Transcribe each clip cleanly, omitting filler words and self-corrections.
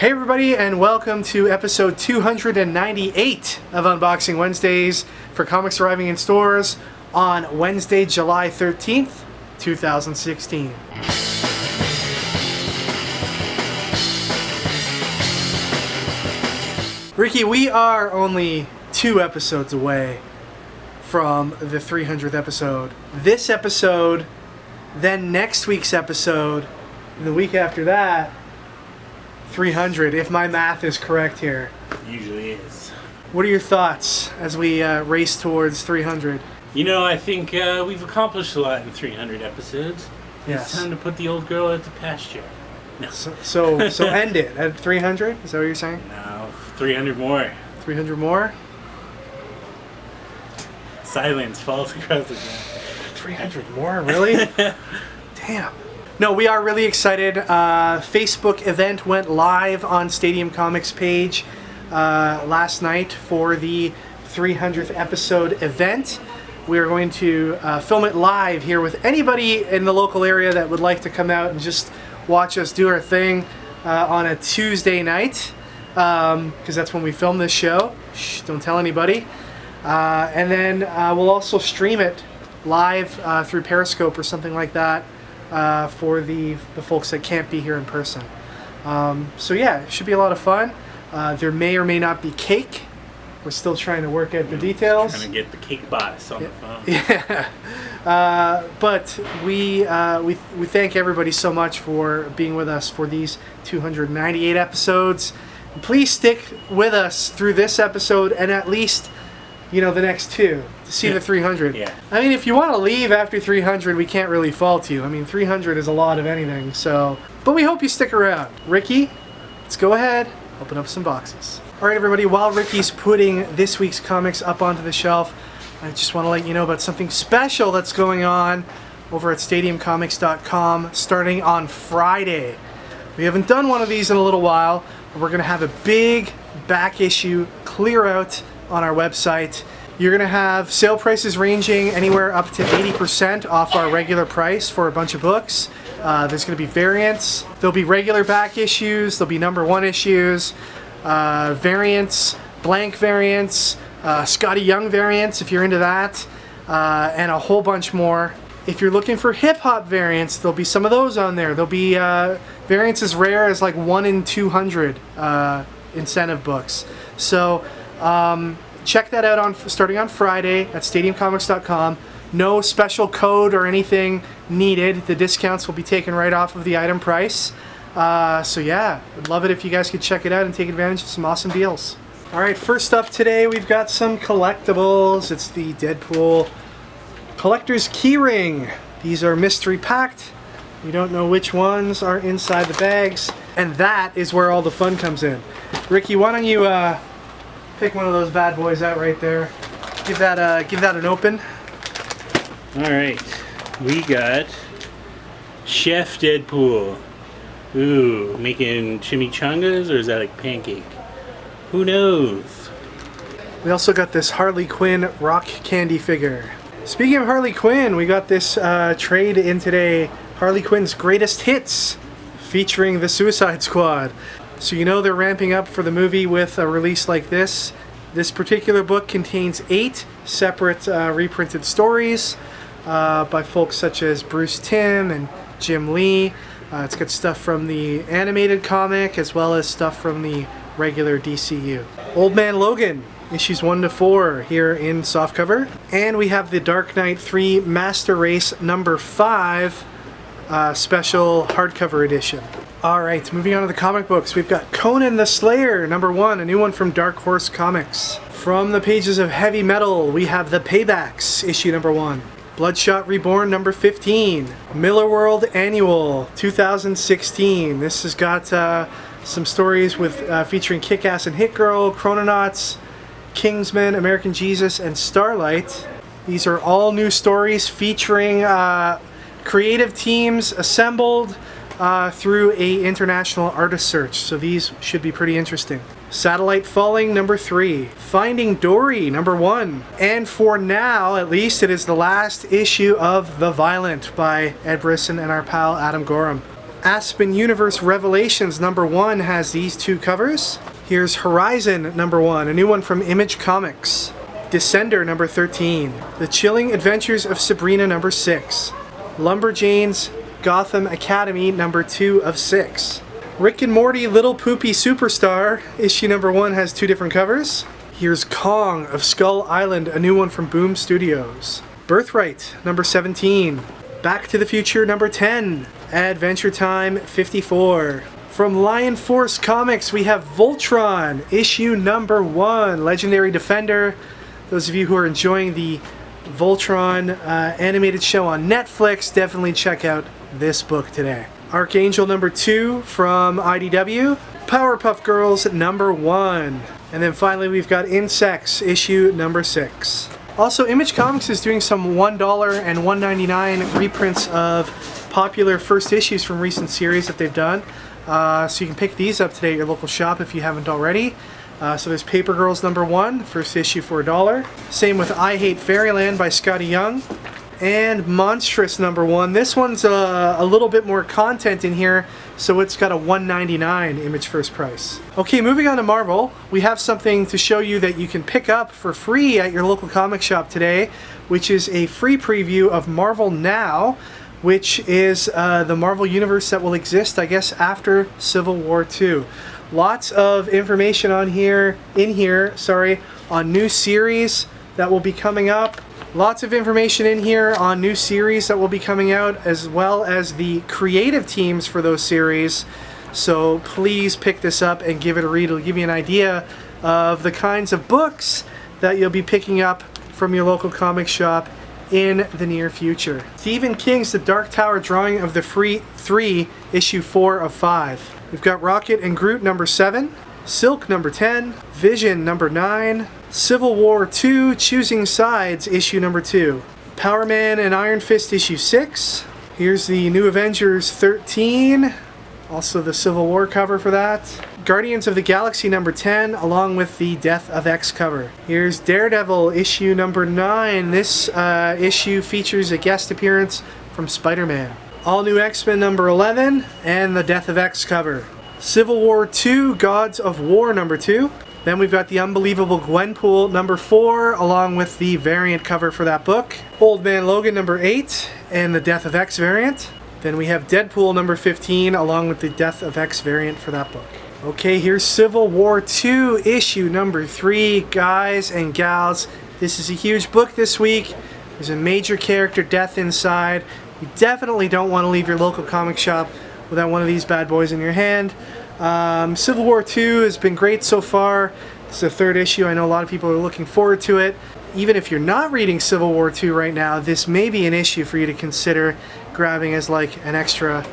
Hey everybody, and welcome to episode 298 of Unboxing Wednesdays for comics arriving in stores on Wednesday, July 13th, 2016. Ricky, we are only 2 episodes away from the 300th episode. This episode, then next week's episode, and the week after that, 300, if my math is correct here. Usually is. What are your thoughts as we race towards 300? You know, I think we've accomplished a lot in 300 episodes. Yes. It's time to put the old girl at the pasture. No. So end it at 300? Is that what you're saying? No, 300 more. 300 more? Silence falls across the ground. 300 more? Really? Damn. No, we are really excited. Facebook event went live on Stadium Comics page last night for the 300th episode event. We are going to film it live here with anybody in the local area that would like to come out and just watch us do our thing on a Tuesday night, because that's when we film this show. Shh, don't tell anybody. And then we'll also stream it live through Periscope or something like that. For the folks that can't be here in person. So yeah, it should be a lot of fun. There may or may not be cake. We're still trying to work out the details. Trying to get the cake boss on the phone. Yeah. But we thank everybody so much for being with us for these 298 episodes. Please stick with us through this episode and at least, you know, the next 2 to see the 300. Yeah. I mean, if you want to leave after 300, we can't really fault you. I mean, 300 is a lot of anything, so. But we hope you stick around. Ricky, let's go ahead, open up some boxes. All right, everybody, while Ricky's putting this week's comics up onto the shelf, I just want to let you know about something special that's going on over at StadiumComics.com starting on Friday. We haven't done one of these in a little while, but we're going to have a big back issue clear out on our website. You're going to have sale prices ranging anywhere up to 80% off our regular price for a bunch of books. There's going to be variants. There'll be regular back issues. There'll be number 1 issues, variants, blank variants, Scotty Young variants if you're into that, and a whole bunch more. If you're looking for hip-hop variants, there'll be some of those on there. There'll be variants as rare as like 1 in 200 incentive books. So check that out starting on Friday at StadiumComics.com. No special code or anything needed. The discounts will be taken right off of the item price. So yeah, I'd love it if you guys could check it out and take advantage of some awesome deals. Alright, first up today we've got some collectibles. It's the Deadpool Collector's Keyring. These are mystery packed. We don't know which ones are inside the bags. And that is where all the fun comes in. Ricky, why don't you pick one of those bad boys out right there. Give that an open. All right, we got Chef Deadpool. Ooh, making chimichangas, or is that like pancake? Who knows? We also got this Harley Quinn rock candy figure. Speaking of Harley Quinn, we got this trade in today, Harley Quinn's Greatest Hits, featuring the Suicide Squad. So you know they're ramping up for the movie with a release like this. This particular book contains 8 separate reprinted stories by folks such as Bruce Timm and Jim Lee. It's got stuff from the animated comic as well as stuff from the regular DCU. Old Man Logan, issues 1 to 4 here in softcover. And we have the Dark Knight 3 Master Race number 5 special hardcover edition. Alright, moving on to the comic books, we've got Conan the Slayer, number 1, a new one from Dark Horse Comics. From the pages of Heavy Metal, we have The Paybacks, issue number 1. Bloodshot Reborn, number 15. Miller World Annual, 2016. This has got some stories with featuring Kick-Ass and Hit Girl, Chrononauts, Kingsman, American Jesus, and Starlight. These are all new stories featuring creative teams assembled through a international artist search, so these should be pretty interesting. Satellite Falling, number 3. Finding Dory, number 1. And for now, at least, it is the last issue of The Violent by Ed Brisson and our pal Adam Gorham. Aspen Universe Revelations #1 has these 2 covers. Here's Horizon #1, a new one from Image Comics. Descender #13. The Chilling Adventures of Sabrina #6. Lumberjanes Gotham Academy #2 of 6. Rick and Morty Little Poopy Superstar issue #1 has 2 different covers. Here's Kong of Skull Island, a new one from Boom Studios. Birthright #17. Back to the Future #10. Adventure Time 54. From Lion Force Comics, we have Voltron, issue #1, Legendary Defender. Those of you who are enjoying the Voltron animated show on Netflix, definitely check out this book today. Archangel #2 from IDW. Powerpuff Girls #1. And then finally we've got Insects, issue #6. Also, Image Comics is doing some $1 and $1.99 reprints of popular first issues from recent series that they've done. So you can pick these up today at your local shop if you haven't already. So there's Paper Girls #1, first issue for $1. Same with I Hate Fairyland by Scotty Young. And Monstrous #1. This one's a little bit more content in here, so it's got a $1.99 Image First price. Okay, moving on to Marvel, we have something to show you that you can pick up for free at your local comic shop today, which is a free preview of Marvel Now, which is the Marvel Universe that will exist, I guess, after Civil War II. Lots of information on on new series that will be coming up. Lots of information in here on new series that will be coming out, as well as the creative teams for those series. So please pick this up and give it a read. It'll give you an idea of the kinds of books that you'll be picking up from your local comic shop in the near future. Stephen King's The Dark Tower drawing of the Free 3, issue 4 of 5. We've got Rocket and Groot #7, Silk #10, Vision #9, Civil War II Choosing Sides issue #2, Power Man and Iron Fist issue 6. Here's the New Avengers 13, also the Civil War cover for that. Guardians of the Galaxy #10, along with the Death of X cover. Here's Daredevil issue #9. This issue features a guest appearance from Spider-Man. All New X-Men #11, and the Death of X cover. Civil War II Gods of War #2. Then we've got the Unbelievable Gwenpool #4, along with the variant cover for that book. Old Man Logan #8, and the Death of X variant. Then we have Deadpool #15, along with the Death of X variant for that book. Okay, here's Civil War II issue #3. Guys and gals, this is a huge book this week. There's a major character death inside. You definitely don't want to leave your local comic shop without one of these bad boys in your hand. Civil War II has been great so far. It's the 3rd issue. I know a lot of people are looking forward to it. Even if you're not reading Civil War II right now, this may be an issue for you to consider grabbing as like an extra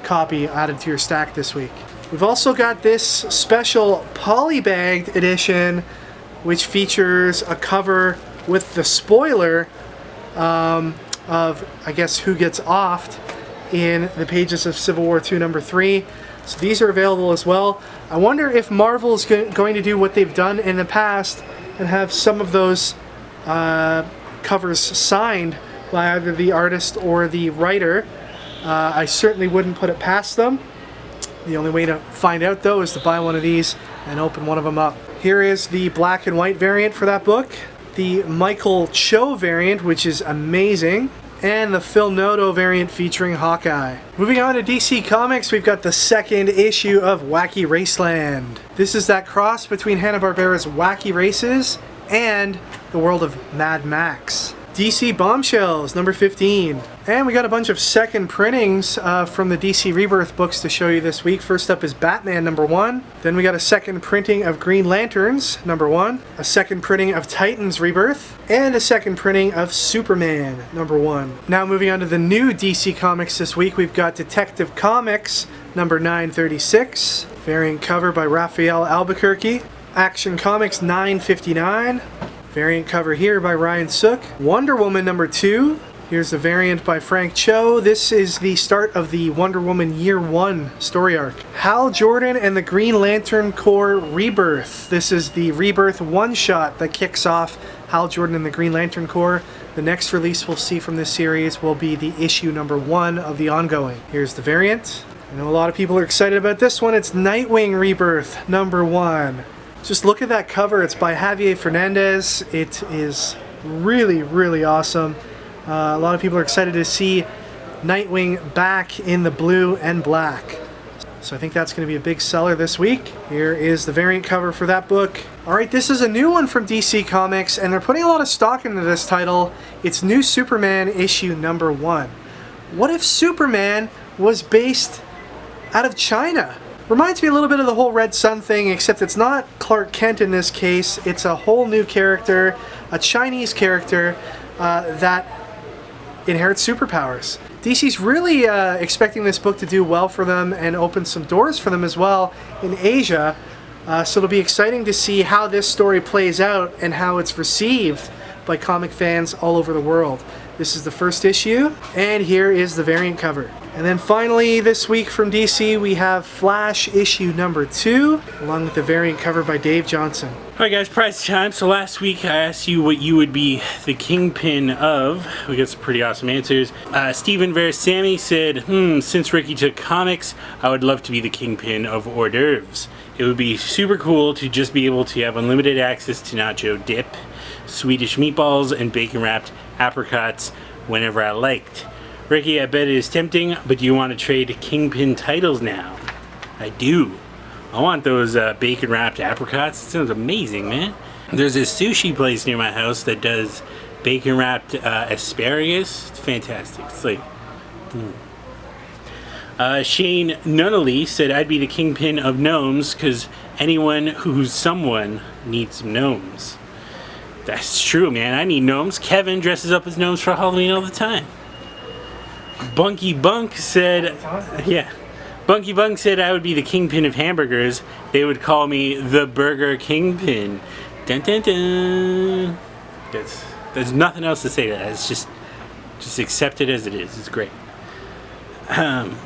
copy added to your stack this week. We've also got this special polybagged edition, which features a cover with the spoiler of, I guess, who gets offed in the pages of Civil War II #3. So these are available as well. I wonder if Marvel's going to do what they've done in the past and have some of those covers signed by either the artist or the writer. I certainly wouldn't put it past them. The only way to find out, though, is to buy one of these and open one of them up. Here is the black and white variant for that book, the Michael Cho variant, which is amazing, and the Phil Noto variant featuring Hawkeye. Moving on to DC Comics, we've got the 2nd issue of Wacky Raceland. This is that cross between Hanna-Barbera's Wacky Races and the world of Mad Max. DC Bombshells #15. And we got a bunch of second printings from the DC Rebirth books to show you this week. First up is Batman #1. Then we got a second printing of Green Lanterns #1. A second printing of Titans Rebirth. And a second printing of Superman #1. Now moving on to the new DC Comics this week, we've got Detective Comics #936. Variant cover by Raphael Albuquerque. Action Comics 959. Variant cover here by Ryan Sook. Wonder Woman #2. Here's the variant by Frank Cho. This is the start of the Wonder Woman Year 1 story arc. Hal Jordan and the Green Lantern Corps Rebirth. This is the Rebirth one-shot that kicks off Hal Jordan and the Green Lantern Corps. The next release we'll see from this series will be the issue #1 of the ongoing. Here's the variant. I know a lot of people are excited about this one. It's Nightwing Rebirth #1. Just look at that cover. It's by Javier Fernandez. It is really, really awesome. A lot of people are excited to see Nightwing back in the blue and black. So I think that's going to be a big seller this week. Here is the variant cover for that book. Alright, this is a new one from DC Comics, and they're putting a lot of stock into this title. It's New Superman issue #1. What if Superman was based out of China? Reminds me a little bit of the whole Red Sun thing, except it's not Clark Kent in this case. It's a whole new character, a Chinese character that inherits superpowers. DC's really expecting this book to do well for them and open some doors for them as well in Asia. So it'll be exciting to see how this story plays out and how it's received by comic fans all over the world. This is the first issue, and here is the variant cover. And then finally this week from DC we have Flash issue #2, along with the variant cover by Dave Johnson. Alright guys, prize time. So last week I asked you what you would be the kingpin of. We got some pretty awesome answers. Steven Versamy said, since Ricky took comics, I would love to be the kingpin of hors d'oeuvres. It would be super cool to just be able to have unlimited access to nacho dip, Swedish meatballs, and bacon-wrapped apricots whenever I liked. Ricky, I bet it is tempting, but do you want to trade kingpin titles now? I do. I want those bacon-wrapped apricots. It sounds amazing, man. There's a sushi place near my house that does bacon-wrapped asparagus. It's fantastic. It's like... Shane Nunnally said I'd be the kingpin of gnomes because anyone who's someone needs some gnomes. That's true, man. I need gnomes. Kevin dresses up as gnomes for Halloween all the time. Bunky Bunk said, Bunky Bunk said I would be the kingpin of hamburgers. They would call me the Burger Kingpin. Dun dun dun. There's nothing else to say to that. It's just accept it as it is. It's great.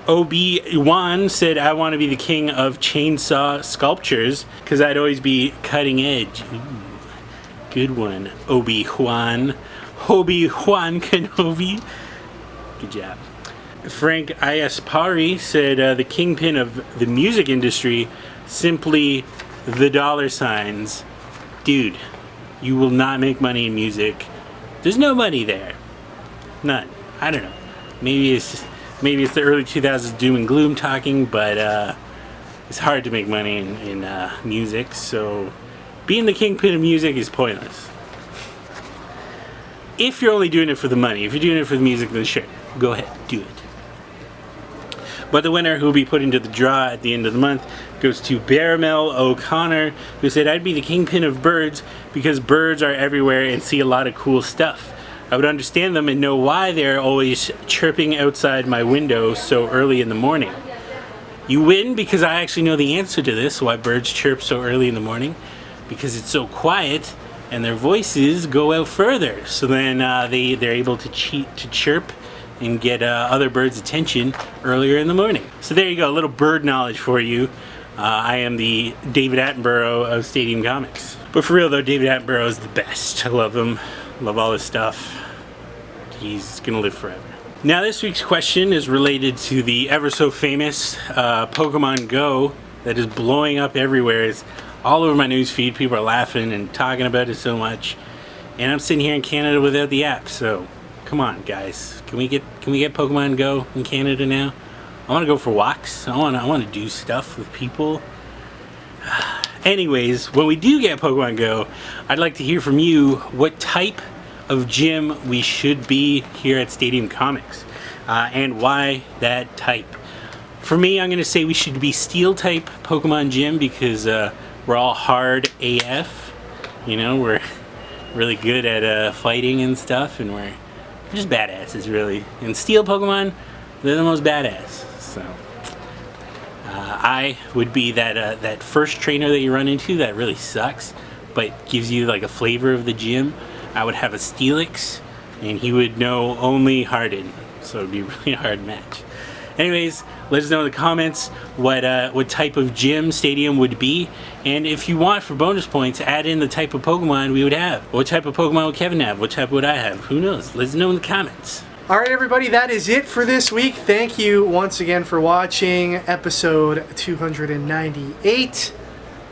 Obi-Wan said I want to be the king of chainsaw sculptures because I'd always be cutting edge. Ooh, good one, Obi-Wan. Obi-Wan Kenobi. Good job. Frank Iaspari said the kingpin of the music industry, simply the dollar signs. Dude, you will not make money in music. There's no money there. None. I don't know. Maybe it's the early 2000s doom and gloom talking, but it's hard to make money in music, so being the kingpin of music is pointless. If you're only doing it for the money, if you're doing it for the music, then sure, go ahead, do it. But the winner who will be put into the draw at the end of the month goes to Baramel O'Connor, who said, I'd be the kingpin of birds because birds are everywhere and see a lot of cool stuff. I would understand them and know why they're always chirping outside my window so early in the morning. You win because I actually know the answer to this, why birds chirp so early in the morning. Because it's so quiet and their voices go out further. So then they're able to chirp and get other birds' attention earlier in the morning. So there you go, a little bird knowledge for you. I am the David Attenborough of Stadium Comics. But for real though, David Attenborough is the best. I love him, love all his stuff. He's gonna live forever. Now this week's question is related to the ever so famous Pokemon Go that is blowing up everywhere. It's all over my news feed. People are laughing and talking about it so much. And I'm sitting here in Canada without the app, so come on guys. Can we get Pokemon Go in Canada now? I wanna go for walks. I wanna do stuff with people. Anyways, when we do get Pokemon Go, I'd like to hear from you what type of gym we should be here at Stadium Comics, and why that type. For me, I'm gonna say we should be Steel type Pokemon gym because we're all hard AF. You know, we're really good at fighting and stuff, and we're just badasses, really. And Steel Pokemon, they're the most badass. So I would be that first trainer that you run into that really sucks, but gives you like a flavor of the gym. I would have a Steelix, and he would know only Harden, so it'd be a really hard match. Anyways, let us know in the comments what type of gym Stadium would be, and if you want for bonus points, add in the type of Pokemon we would have. What type of Pokemon would Kevin have? What type would I have? Who knows? Let us know in the comments. All right, everybody, that is it for this week. Thank you once again for watching episode 298.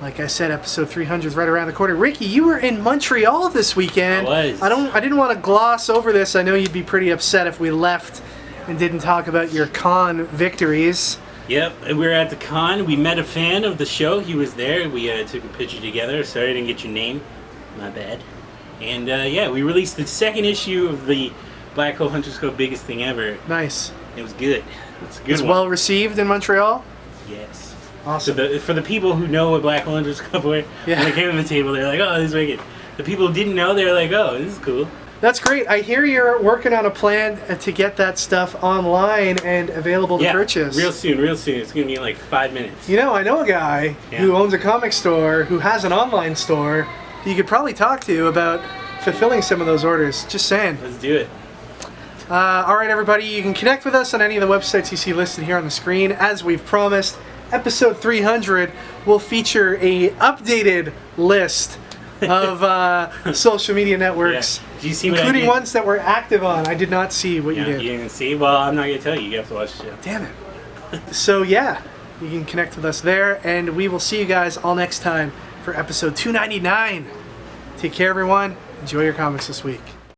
Like I said, episode 300 is right around the corner. Ricky, you were in Montreal this weekend. I was. I didn't want to gloss over this. I know you'd be pretty upset if we left and didn't talk about your con victories. Yep, we were at the con. We met a fan of the show. He was there. We took a picture together. Sorry I didn't get your name. My bad. And yeah, we released the second issue of the Black Hole Hunter's Code Biggest Thing Ever. Nice. It was good. It's a good It was one. well received in Montreal? Yes. Awesome. So for the people who know what Black Hole Hunter's Code were, Yeah. when they came to the table, they're like, oh, this is wicked. The people who didn't know, they were like, oh, this is cool. That's great. I hear you're working on a plan to get that stuff online and available to purchase. Real soon, real soon. It's going to be in like 5 minutes. You know, I know a guy who owns a comic store, who has an online store, you could probably talk to about fulfilling some of those orders. Just saying. Let's do it. All right, everybody, you can connect with us on any of the websites you see listed here on the screen. As we've promised, episode 300 will feature a updated list of social media networks, Did you see what I including did? ones that we're active on. I did not see what you did. You didn't see? Well, I'm not going to tell you. You have to watch the show. Damn it. So yeah, you can connect with us there, and we will see you guys all next time for episode 299. Take care, everyone. Enjoy your comics this week.